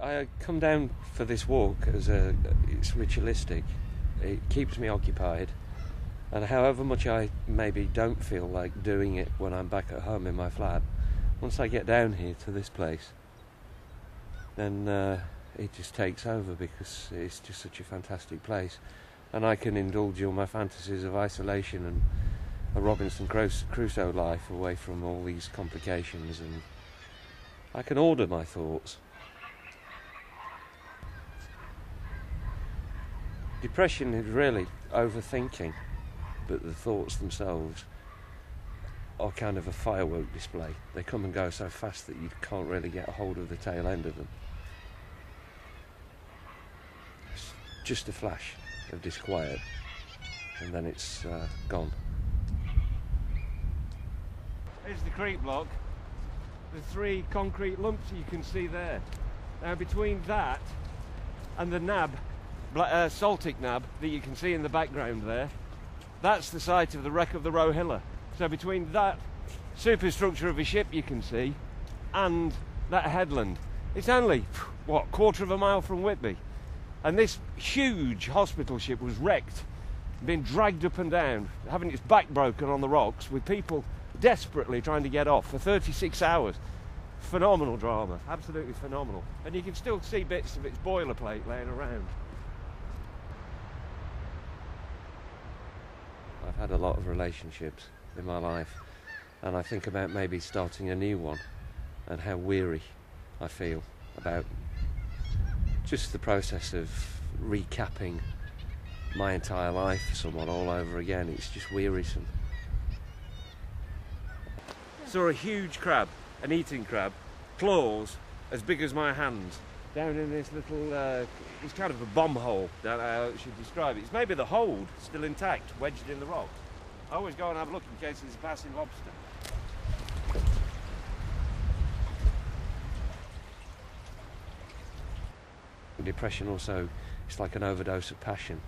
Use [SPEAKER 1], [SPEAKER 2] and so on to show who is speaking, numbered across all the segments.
[SPEAKER 1] I come down for this walk it's ritualistic. It keeps me occupied, and however much I maybe don't feel like doing it when I'm back at home in my flat, once I get down here to this place, then it just takes over, because it's just such a fantastic place, and I can indulge all my fantasies of isolation and a Robinson Crusoe life away from all these complications, and I can order my thoughts. Depression is really overthinking, but the thoughts themselves are kind of a firework display. They come and go so fast that you can't really get a hold of the tail end of them. It's just a flash of disquiet, and then it's gone. Here's the creek block. The 3 concrete lumps you can see there. Now between that and the nab, Saltic nab that you can see in the background there, that's the site of the wreck of the Rohilla. So between that superstructure of a ship you can see and that headland, it's only, what, quarter of a mile from Whitby. And this huge hospital ship was wrecked, being dragged up and down, having its back broken on the rocks, with people desperately trying to get off for 36 hours. Phenomenal drama, absolutely phenomenal. And you can still see bits of its boilerplate laying around. I've had a lot of relationships in my life, and I think about maybe starting a new one, and how weary I feel about just the process of recapping my entire life for someone all over again. It's just wearisome. Saw a huge crab, an eating crab, claws as big as my hands, down in this little, it's kind of a bomb hole, don't know how I should describe it. It's maybe the hold still intact, wedged in the rock. I always go and have a look in case there's a passing lobster. Depression also, it's like an overdose of passion.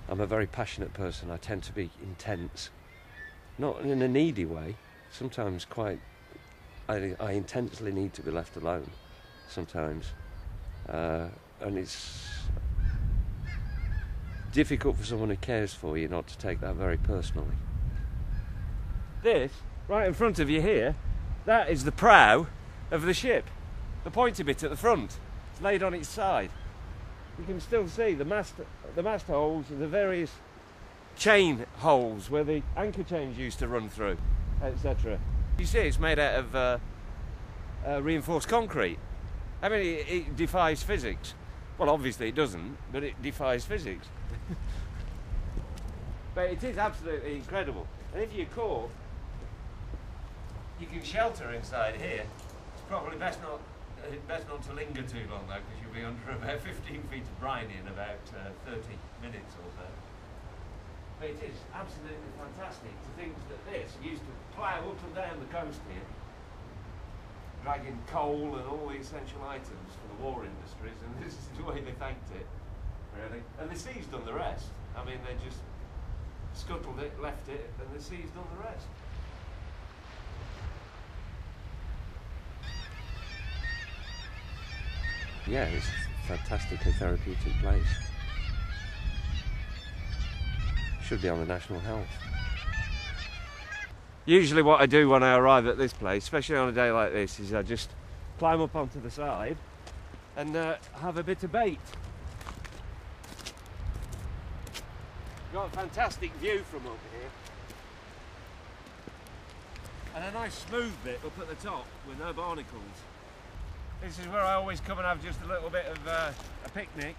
[SPEAKER 1] I'm a very passionate person. I tend to be intense, not in a needy way. Sometimes I intensely need to be left alone sometimes, and it's difficult for someone who cares for you not to take that very personally. This, right in front of you here, that is the prow of the ship. The pointy bit at the front, it's laid on its side. You can still see the mast holes and the various chain holes where the anchor chains used to run through, etc. You see it's made out of reinforced concrete. I mean, it defies physics. Well, obviously it doesn't, but it defies physics. But it is absolutely incredible. And if you're caught, you can shelter inside here. It's probably best not to linger too long though, because you'll be under about 15 feet of brine in about 30 minutes or so. But it is absolutely fantastic to think that this used to plough up and down the coast here, dragging coal and all the essential items for the war industries, and this is the way they thanked it, really. And the sea's done the rest. I mean, they just scuttled it, left it, and the sea's done the rest. Yeah, it's a fantastically therapeutic place. Should be on the National Health. Usually what I do when I arrive at this place, especially on a day like this, is I just climb up onto the side and have a bit of bait. Got a fantastic view from up here. And a nice smooth bit up at the top with no barnacles. This is where I always come and have just a little bit of a picnic.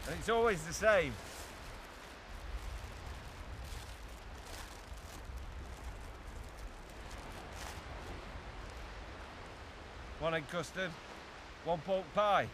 [SPEAKER 1] And it's always the same. One egg custard, one pork pie.